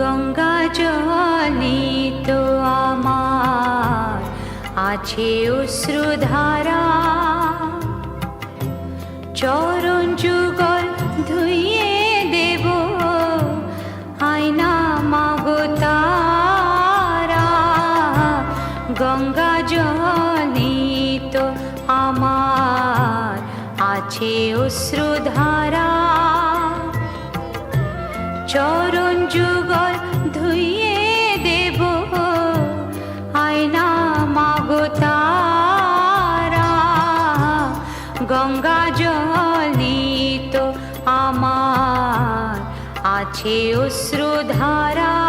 গঙ্গা জনিত আমার আছে অশ্রুধারা, চরণ যুগল ধুইয়ে দেব আয়না মাগো তারা। গঙ্গা জনিত আমার আছে অশ্রুধারা, চরণ যুগল ধুইয়ে দেব আয়না মাগো তারা। গঙ্গা জনিত আমার আছে অশ্রুধারা।